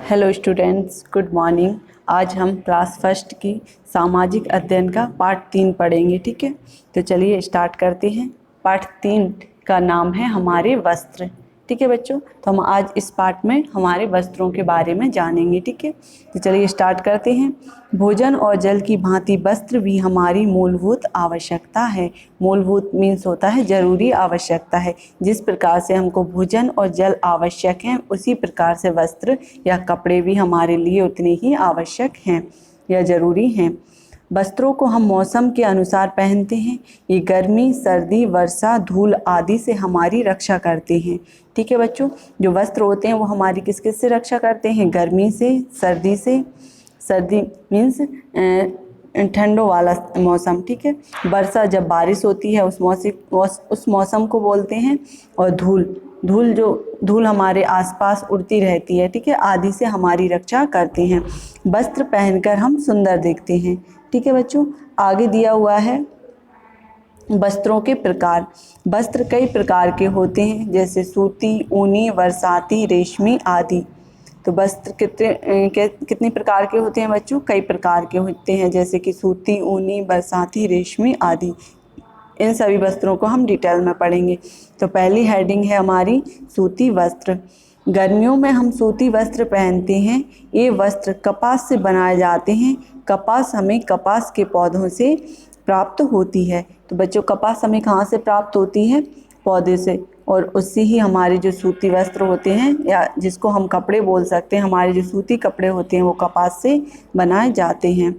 Hello students, good morning. आज हम class first की सामाजिक अध्ययन का पार्ट 3 पढ़ेंगे। ठीक है, तो चलिए स्टार्ट करते हैं। पार्ट 3 का नाम है हमारे वस्त्र। ठीक है बच्चों, तो हम आज इस पार्ट में हमारे वस्त्रों के बारे में जानेंगे। ठीक है, तो चलिए स्टार्ट करते हैं। भोजन और जल की भांति वस्त्र भी हमारी मूलभूत आवश्यकता है। मूलभूत मीन्स होता है ज़रूरी आवश्यकता है। जिस प्रकार से हमको भोजन और जल आवश्यक हैं, उसी प्रकार से वस्त्र या कपड़े भी हमारे लिए उतने ही आवश्यक हैं या ज़रूरी हैं। वस्त्रों को हम मौसम के अनुसार पहनते हैं। ये गर्मी, सर्दी, वर्षा, धूल आदि से हमारी रक्षा करते हैं। ठीक है बच्चों, जो वस्त्र होते हैं वो हमारी किस किस से रक्षा करते हैं? गर्मी से, सर्दी से। सर्दी मीन्स ठंडों वाला मौसम। ठीक है, वर्षा जब बारिश होती है उस मौसम को बोलते हैं। और धूल हमारे आसपास उड़ती रहती है। ठीक है, आदि से हमारी रक्षा करते हैं। वस्त्र पहनकर हम सुंदर दिखते हैं। ठीक है बच्चों, आगे दिया हुआ है वस्त्रों के प्रकार। वस्त्र कई प्रकार के होते हैं, जैसे सूती, ऊनी, बरसाती, रेशमी आदि। तो वस्त्र कितने प्रकार के होते हैं बच्चों? कई प्रकार के होते हैं, जैसे कि सूती, ऊनी, बरसाती, रेशमी आदि। इन सभी वस्त्रों को हम डिटेल में पढ़ेंगे। तो पहली हेडिंग है हमारी सूती वस्त्र। गर्मियों में हम सूती वस्त्र पहनते हैं। ये वस्त्र कपास से बनाए जाते हैं। कपास हमें कपास के पौधों से प्राप्त होती है। तो बच्चों, कपास हमें कहाँ से प्राप्त होती है? पौधे से। और उससे ही हमारे जो सूती वस्त्र होते हैं, या जिसको हम कपड़े बोल सकते हैं, हमारे जो सूती कपड़े होते हैं वो कपास से बनाए जाते हैं।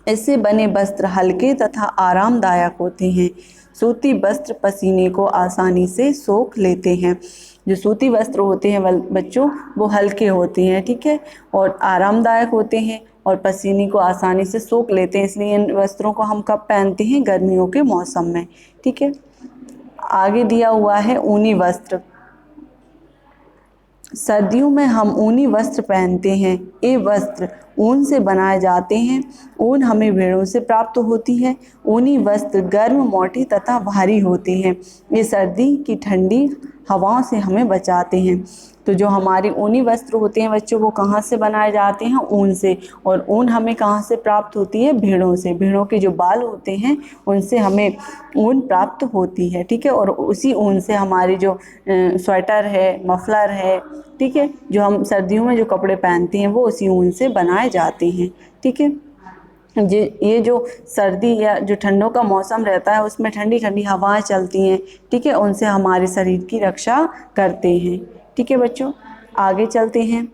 इससे बने वस्त्र हल्के तथा आरामदायक होते हैं। सूती वस्त्र पसीने को आसानी से सोख लेते हैं। जो सूती वस्त्र होते हैं बच्चों, वो हल्के होते हैं। ठीक है, और आरामदायक होते हैं और पसीने को आसानी से सोख लेते हैं। इसलिए इन वस्त्रों को हम कब पहनते हैं? गर्मियों के मौसम में। ठीक है, आगे दिया हुआ है ऊनी वस्त्र। सर्दियों में हम ऊनी वस्त्र पहनते हैं। ये वस्त्र ऊन से बनाए जाते हैं। ऊन हमें भेड़ों से प्राप्त होती है। ऊनी वस्त्र गर्म, मोटे तथा भारी होते हैं। ये सर्दी की ठंडी हवाओं से हमें बचाते हैं। तो जो हमारे ऊनी वस्त्र होते हैं बच्चों, वो कहाँ से बनाए जाते हैं? ऊन से। और ऊन हमें कहाँ से प्राप्त होती है? भेड़ों से। भेड़ों के जो बाल होते हैं उनसे हमें ऊन प्राप्त होती है। ठीक है, और उसी ऊन से हमारी जो स्वेटर है, मफलर है, ठीक है, जो हम सर्दियों में जो कपड़े पहनते हैं वो उसी ऊन से बनाए जाते हैं। ठीक है, ये जो सर्दी या जो ठंडों का मौसम रहता है उसमें ठंडी ठंडी हवाएं चलती हैं। ठीक है, उनसे हमारे शरीर की रक्षा करते हैं। ठीक है बच्चों, आगे चलते हैं।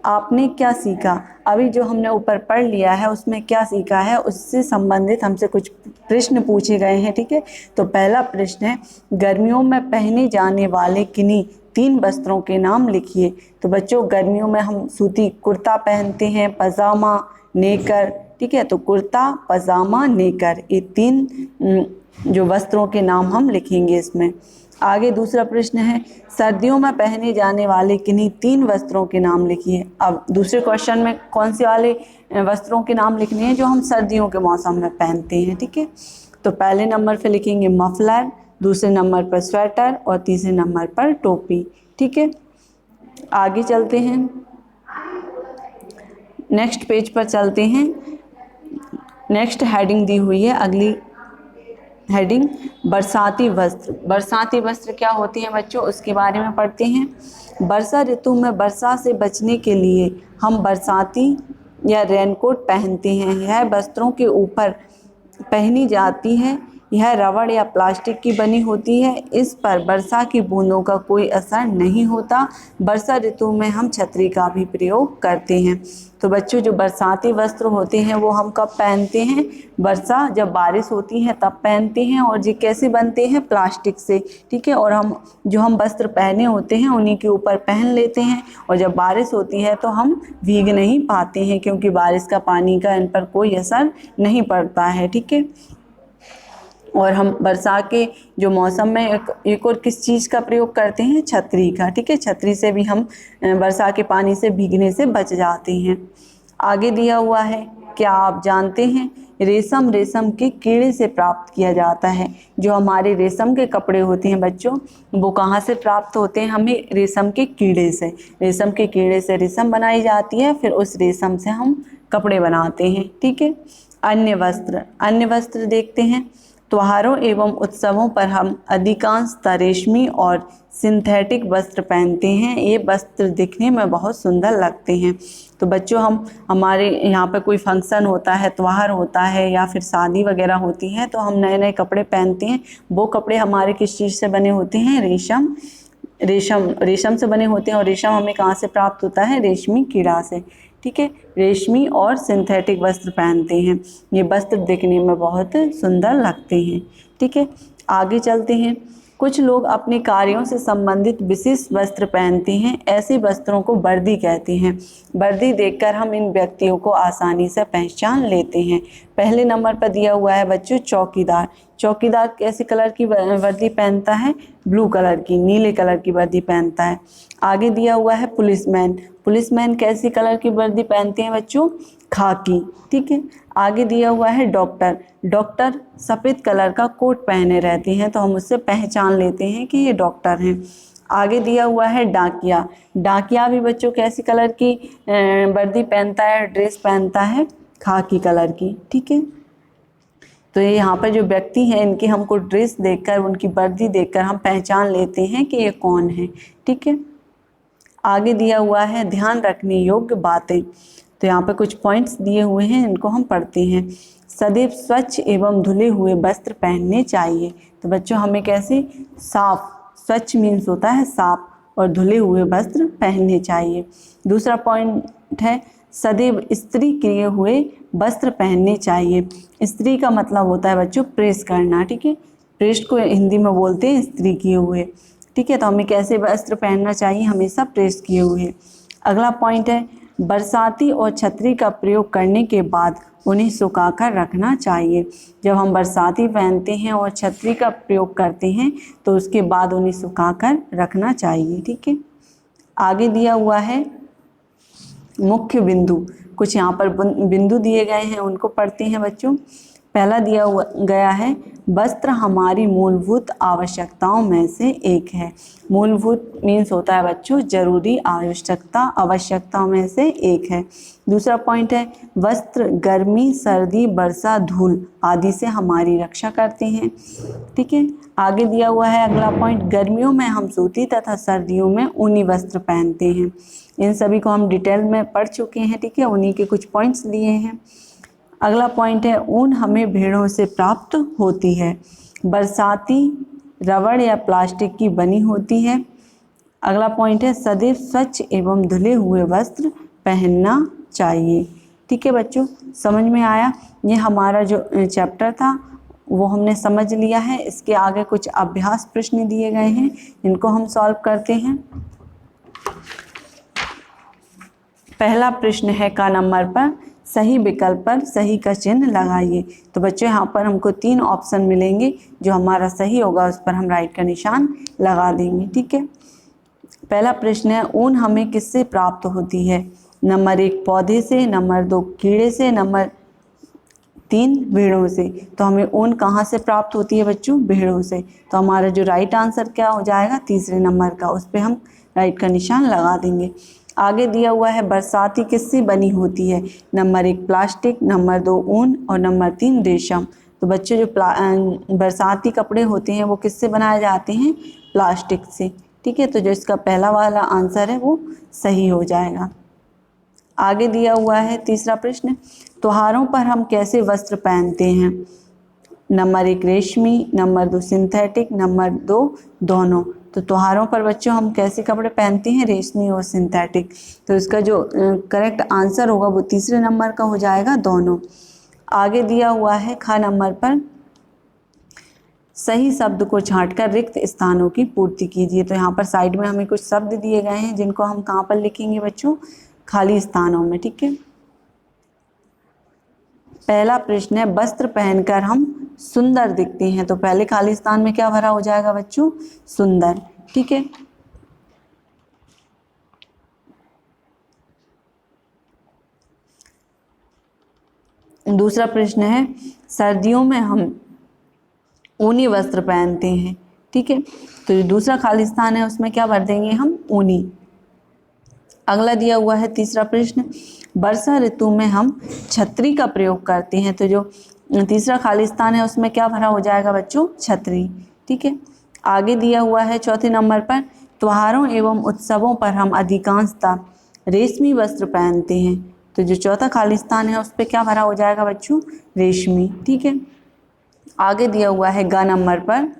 आपने क्या सीखा? अभी जो हमने ऊपर पढ़ लिया है उसमें क्या सीखा है, उससे संबंधित हमसे कुछ प्रश्न पूछे गए हैं। ठीक है, तो पहला प्रश्न है, गर्मियों में पहने जाने वाले किन्हीं 3 वस्त्रों के नाम लिखिए। तो बच्चों, गर्मियों में हम सूती कुर्ता पहनते हैं, पजामा, नेकर। ठीक है, तो कुर्ता, पजामा, नेकर, ये 3 जो वस्त्रों के नाम हम लिखेंगे इसमें। आगे दूसरा प्रश्न है, सर्दियों में पहने जाने वाले किन्हीं 3 वस्त्रों के नाम लिखिए। अब दूसरे क्वेश्चन में कौन से वाले वस्त्रों के नाम लिखने हैं जो हम सर्दियों के मौसम में पहनते हैं। ठीक है, तो पहले नंबर पे लिखेंगे मफलर, दूसरे नंबर पर स्वेटर और तीसरे नंबर पर टोपी। ठीक है, आगे चलते हैं, नेक्स्ट पेज पर चलते हैं। नेक्स्ट हेडिंग दी हुई है, अगली हेडिंग बरसाती वस्त्र। बरसाती वस्त्र क्या होती हैं बच्चों, उसके बारे में पढ़ते हैं। वर्षा ऋतु में वर्षा से बचने के लिए हम बरसाती या रेनकोट पहनते हैं। यह वस्त्रों के ऊपर पहनी जाती है। यह रबड़ या प्लास्टिक की बनी होती है। इस पर वर्षा की बूंदों का कोई असर नहीं होता। वर्षा ऋतु में हम छतरी का भी प्रयोग करते हैं। तो बच्चों, जो बरसाती वस्त्र होते हैं वो हम कब पहनते हैं? वर्षा जब बारिश होती है तब पहनते हैं। और ये कैसे बनते हैं? प्लास्टिक से। ठीक है, और हम वस्त्र पहने होते हैं उन्हीं के ऊपर पहन लेते हैं। और जब बारिश होती है तो हम भीग नहीं पाते हैं, क्योंकि बारिश का पानी का इन पर कोई असर नहीं पड़ता है। ठीक है, और हम वर्षा के जो मौसम में एक और किस चीज़ का प्रयोग करते हैं? छतरी का। ठीक है, छतरी से भी हम वर्षा के पानी से भीगने से बच जाते हैं। आगे दिया हुआ है, क्या आप जानते हैं रेशम रेशम के कीड़े से प्राप्त किया जाता है। जो हमारे रेशम के कपड़े होते हैं बच्चों, वो कहाँ से प्राप्त होते हैं, हमें रेशम के कीड़े से। रेशम के कीड़े से रेशम बनाई जाती है, फिर उस रेशम से हम कपड़े बनाते हैं। ठीक है। अन्य वस्त्र देखते हैं। त्योहारों एवं उत्सवों पर हम अधिकांशतः रेशमी और सिंथेटिक वस्त्र पहनते हैं। ये वस्त्र दिखने में बहुत सुंदर लगते हैं। तो बच्चों, हम हमारे यहाँ पे कोई फंक्शन होता है, त्यौहार होता है या फिर शादी वगैरह होती है, तो हम नए नए कपड़े पहनते हैं। वो कपड़े हमारे किस चीज़ से बने होते हैं, रेशम से बने होते हैं। और रेशम हमें कहाँ से प्राप्त होता है, रेशमी कीड़ा से। ठीक है। रेशमी और सिंथेटिक वस्त्र पहनते हैं। ये वस्त्र दिखने में बहुत सुंदर लगते हैं। ठीक है। आगे चलते हैं। कुछ लोग अपने कार्यों से संबंधित विशेष वस्त्र पहनते हैं। ऐसे वस्त्रों को वर्दी कहते हैं। वर्दी देखकर हम इन व्यक्तियों को आसानी से पहचान लेते हैं। पहले नंबर पर दिया हुआ है बच्चों चौकीदार। चौकीदार कैसे कलर की वर्दी पहनता है, ब्लू कलर की, नीले कलर की वर्दी पहनता है। आगे दिया हुआ है पुलिसमैन। पुलिसमैन कैसी कलर की वर्दी पहनते हैं बच्चों, खाकी। ठीक है। आगे दिया हुआ है डॉक्टर। डॉक्टर सफ़ेद कलर का कोट पहने रहते हैं, तो हम उससे पहचान लेते हैं कि ये डॉक्टर हैं। आगे दिया हुआ है डाकिया। डाकिया भी बच्चों कैसी कलर की वर्दी पहनता है, ड्रेस पहनता है, खाकी कलर की। ठीक है। तो ये यहाँ पर जो व्यक्ति हैं, इनकी हमको ड्रेस देखकर, उनकी वर्दी देखकर हम पहचान लेते हैं कि ये कौन है। ठीक है। आगे दिया हुआ है ध्यान रखने योग्य बातें। तो यहाँ पे कुछ पॉइंट्स दिए हुए हैं, इनको हम पढ़ते हैं। सदैव स्वच्छ एवं धुले हुए वस्त्र पहनने चाहिए। तो बच्चों, हमें कैसे, साफ, स्वच्छ मीन्स होता है साफ, और धुले हुए वस्त्र पहनने चाहिए। दूसरा पॉइंट है सदैव इस्त्री किए हुए वस्त्र पहनने चाहिए। इस्त्री का मतलब होता है बच्चों प्रेस करना। ठीक है। प्रेस को हिंदी में बोलते हैं इस्त्री किए हुए। ठीक है। तो हमें कैसे वस्त्र पहनना चाहिए, हमेशा प्रेस किए हुए। अगला पॉइंट है बरसाती और छतरी का प्रयोग करने के बाद उन्हें सुखाकर रखना चाहिए। जब हम बरसाती पहनते हैं और छतरी का प्रयोग करते हैं, तो उसके बाद उन्हें सुखाकर रखना चाहिए। ठीक है। आगे दिया हुआ है मुख्य बिंदु। कुछ यहाँ पर बिंदु दिए गए हैं, उनको पढ़ते हैं बच्चों। पहला दिया गया है वस्त्र हमारी मूलभूत आवश्यकताओं में से एक है। मूलभूत मीन्स होता है बच्चों जरूरी, आवश्यकताओं में से एक है। दूसरा पॉइंट है वस्त्र गर्मी, सर्दी, वर्षा, धूल आदि से हमारी रक्षा करते हैं। ठीक है। आगे दिया हुआ है अगला पॉइंट, गर्मियों में हम सूती तथा सर्दियों में ऊनी वस्त्र पहनते हैं। इन सभी को हम डिटेल में पढ़ चुके हैं। ठीक है। उन्हीं के कुछ पॉइंट्स दिए हैं। अगला पॉइंट है ऊन हमें भेड़ों से प्राप्त होती है। बरसाती रबड़ या प्लास्टिक की बनी होती है। अगला पॉइंट है सदैव स्वच्छ एवं धुले हुए वस्त्र पहनना चाहिए। ठीक है बच्चों, समझ में आया। ये हमारा जो चैप्टर था वो हमने समझ लिया है। इसके आगे कुछ अभ्यास प्रश्न दिए गए हैं, इनको हम सॉल्व करते हैं। पहला प्रश्न है का नंबर पर सही विकल्प पर सही का चिन्ह लगाइए। तो बच्चों, यहाँ पर हमको 3 ऑप्शन मिलेंगे, जो हमारा सही होगा उस पर हम राइट का निशान लगा देंगे। ठीक है। पहला प्रश्न है ऊन हमें किससे प्राप्त होती है। नंबर 1 पौधे से, नंबर 2 कीड़े से, नंबर 3 भेड़ों से। तो हमें ऊन कहाँ से प्राप्त होती है बच्चों, भेड़ों से। तो हमारा जो राइट आंसर क्या हो जाएगा, तीसरे नंबर का, उस पर हम राइट का निशान लगा देंगे। आगे दिया हुआ है बरसाती किससे बनी होती है। नंबर 1 प्लास्टिक, नंबर 2 ऊन और नंबर 3 रेशम। तो बच्चों, जो बरसाती कपड़े होते हैं वो किससे बनाए जाते हैं, प्लास्टिक से। ठीक है। तो जो इसका पहला वाला आंसर है वो सही हो जाएगा। आगे दिया हुआ है तीसरा प्रश्न, त्योहारों पर हम कैसे वस्त्र पहनते हैं। नंबर 1 रेशमी, नंबर 2 सिंथेटिक, नंबर 2 दोनों। तो त्योहारों पर बच्चों हम कैसे कपड़े पहनते हैं, रेशमी और सिंथेटिक। तो इसका जो करेक्ट आंसर होगा वो तीसरे नंबर का हो जाएगा, दोनों। आगे दिया हुआ है ख नंबर पर सही शब्द को छांटकर रिक्त स्थानों की पूर्ति कीजिए। तो यहाँ पर साइड में हमें कुछ शब्द दिए गए हैं, जिनको हम कहाँ पर लिखेंगे बच्चों, खाली स्थानों में। ठीक है। पहला प्रश्न है वस्त्र पहनकर हम सुंदर दिखते हैं। तो पहले खाली स्थान में क्या भरा हो जाएगा बच्चों, सुंदर। ठीक है। दूसरा प्रश्न है, सर्दियों में हम ऊनी वस्त्र पहनते हैं, ठीक है। तो जो दूसरा खाली स्थान है उसमें क्या भर देंगे हम, ऊनी। अगला दिया हुआ है तीसरा प्रश्न, वर्षा ऋतु में हम छतरी का प्रयोग करते हैं। तो जो तीसरा खाली स्थान है उसमें क्या भरा हो जाएगा बच्चों, छतरी, ठीक है। आगे दिया हुआ है चौथे नंबर पर, त्योहारों एवं उत्सवों पर हम अधिकांशतः रेशमी वस्त्र पहनते हैं। तो जो चौथा खाली स्थान है उस पर क्या भरा हो जाएगा बच्चों, रेशमी, ठीक है। आगे दिया हुआ है ग नंबर पर,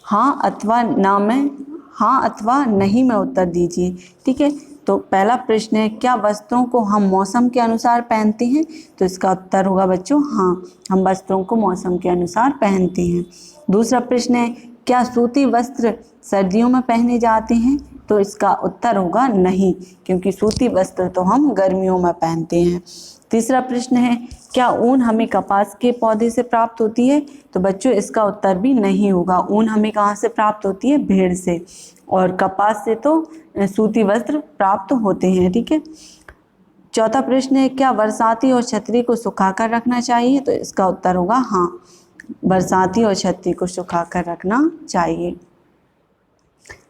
हाँ अथवा ना में, हाँ अथवा नहीं में उत्तर दीजिए, ठीक है। तो पहला प्रश्न है, क्या वस्त्रों को हम मौसम के अनुसार पहनते हैं। तो इसका उत्तर होगा बच्चों हाँ, हम वस्त्रों को मौसम के अनुसार पहनते हैं। दूसरा प्रश्न है, क्या सूती वस्त्र सर्दियों में पहने जाते हैं। तो इसका उत्तर होगा नहीं, क्योंकि सूती वस्त्र तो हम गर्मियों में पहनते हैं। तीसरा प्रश्न है, क्या ऊन हमें कपास के पौधे से प्राप्त होती है। तो बच्चों इसका उत्तर भी नहीं होगा। ऊन हमें कहाँ से प्राप्त होती है, भेड़ से, और कपास से तो सूती वस्त्र प्राप्त होते हैं, ठीक है। चौथा प्रश्न है, क्या बरसाती और छतरी को सुखाकर रखना चाहिए। तो इसका उत्तर होगा हाँ, बरसाती और छतरी को सुखाकर रखना चाहिए।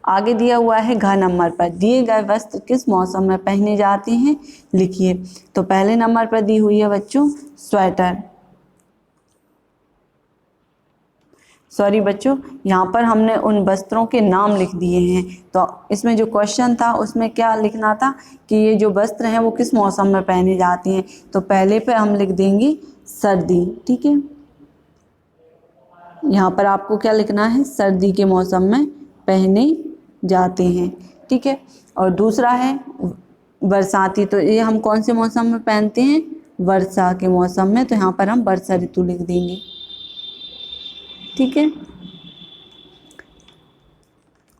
आगे दिया हुआ है घ नंबर पर, दिए गए वस्त्र किस मौसम में पहने जाते हैं, लिखिए। तो पहले नंबर पर दी हुई है बच्चों स्वेटर, सॉरी बच्चों, यहाँ पर हमने उन वस्त्रों के नाम लिख दिए हैं। तो इसमें जो क्वेश्चन था उसमें क्या लिखना था कि ये जो वस्त्र हैं वो किस मौसम में पहने जाते हैं। तो पहले पे हम लिख देंगे सर्दी, ठीक है। यहाँ पर आपको क्या लिखना है, सर्दी के मौसम में पहने जाते हैं, ठीक है। और दूसरा है बरसाती, तो ये हम कौन से मौसम में पहनते हैं, वर्षा के मौसम में। तो यहाँ पर हम वर्षा ऋतु लिख देंगे, ठीक है।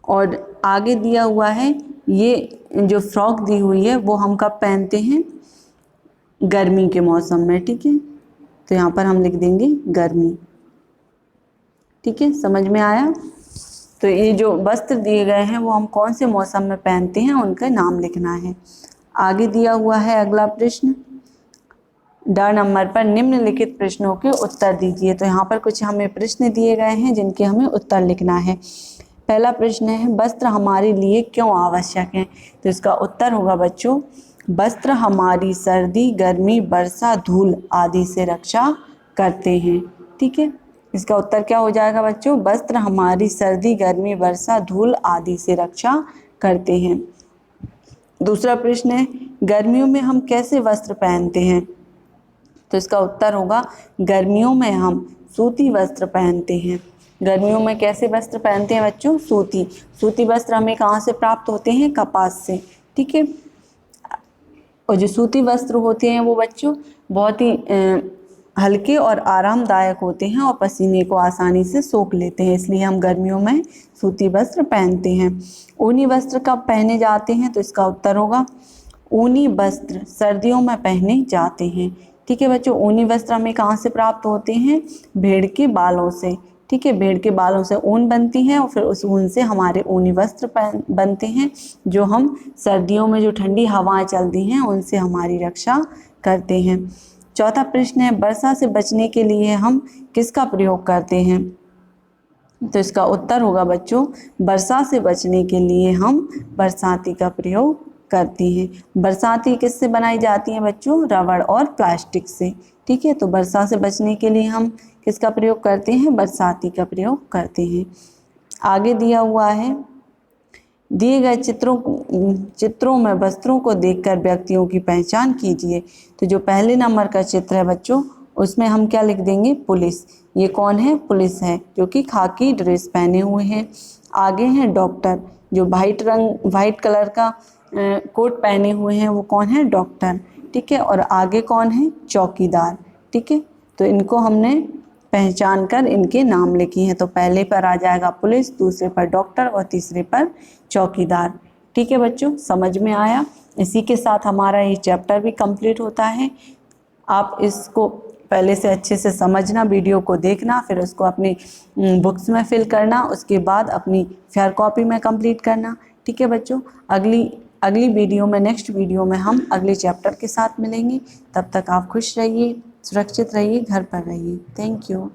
और आगे दिया हुआ है, ये जो फ्रॉक दी हुई है वो हम कब पहनते हैं, गर्मी के मौसम में, ठीक है। तो यहाँ पर हम लिख देंगे गर्मी, ठीक है, समझ में आया। तो ये जो वस्त्र दिए गए हैं वो हम कौन से मौसम में पहनते हैं, उनका नाम लिखना है। आगे दिया हुआ है अगला प्रश्न, ड नंबर पर निम्नलिखित प्रश्नों के उत्तर दीजिए। तो यहाँ पर कुछ हमें प्रश्न दिए गए हैं जिनके हमें उत्तर लिखना है। पहला प्रश्न है, वस्त्र हमारे लिए क्यों आवश्यक है। तो इसका उत्तर होगा बच्चों, वस्त्र हमारी सर्दी, गर्मी, वर्षा, धूल आदि से रक्षा करते हैं, ठीक है। इसका उत्तर क्या हो जाएगा बच्चों, वस्त्र हमारी सर्दी, गर्मी, वर्षा, धूल आदि से रक्षा करते हैं। दूसरा प्रश्न है, गर्मियों में हम कैसे वस्त्र पहनते हैं। तो इसका उत्तर होगा, गर्मियों में हम सूती वस्त्र पहनते हैं। गर्मियों में कैसे वस्त्र पहनते हैं बच्चों, सूती। सूती वस्त्र हमें कहाँ से प्राप्त होते हैं, कपास से, ठीक है। और जो सूती वस्त्र होते हैं वो बच्चों बहुत ही हल्के और आरामदायक होते हैं और पसीने को आसानी से सोख लेते हैं, इसलिए हम गर्मियों में सूती वस्त्र पहनते हैं। ऊनी वस्त्र कब पहने जाते हैं। तो इसका उत्तर होगा, ऊनी वस्त्र सर्दियों में पहने जाते हैं, ठीक है बच्चों। ऊनी वस्त्र हमें कहाँ से प्राप्त होते हैं, भेड़ के बालों से, ठीक है। भेड़ के बालों से ऊन बनती है और फिर उस ऊन से हमारे ऊनी वस्त्र बनते हैं, जो हम सर्दियों में जो ठंडी हवाएं चलती हैं उनसे हमारी रक्षा करते हैं। चौथा प्रश्न है, वर्षा से बचने के लिए हम किसका प्रयोग करते हैं। तो इसका उत्तर होगा बच्चों, वर्षा से बचने के लिए हम बरसाती का प्रयोग करते हैं। बरसाती किससे बनाई जाती है बच्चों, रबड़ और प्लास्टिक से, ठीक है। तो वर्षा से बचने के लिए हम किसका प्रयोग करते हैं, बरसाती का प्रयोग करते हैं। आगे दिया हुआ है, दिए गए चित्रों में वस्त्रों को देखकर व्यक्तियों की पहचान कीजिए। तो जो पहले नंबर का चित्र है बच्चों, उसमें हम क्या लिख देंगे, पुलिस। ये कौन है, पुलिस है, जो कि खाकी ड्रेस पहने हुए हैं। आगे हैं डॉक्टर, जो वाइट कलर का कोट पहने हुए हैं, वो कौन है, डॉक्टर, ठीक है। और आगे कौन है, चौकीदार, ठीक है। तो इनको हमने पहचान कर इनके नाम लिखे हैं। तो पहले पर आ जाएगा पुलिस, दूसरे पर डॉक्टर और तीसरे पर चौकीदार, ठीक है बच्चों, समझ में आया। इसी के साथ हमारा ये चैप्टर भी कंप्लीट होता है। आप इसको पहले से अच्छे से समझना, वीडियो को देखना, फिर उसको अपनी बुक्स में फिल करना, उसके बाद अपनी फेयर कॉपी में कंप्लीट करना, ठीक है बच्चों। अगली अगली वीडियो में, नेक्स्ट वीडियो में हम अगले चैप्टर के साथ मिलेंगे। तब तक आप खुश रहिए, सुरक्षित रहिए, घर पर रहिए। Thank you.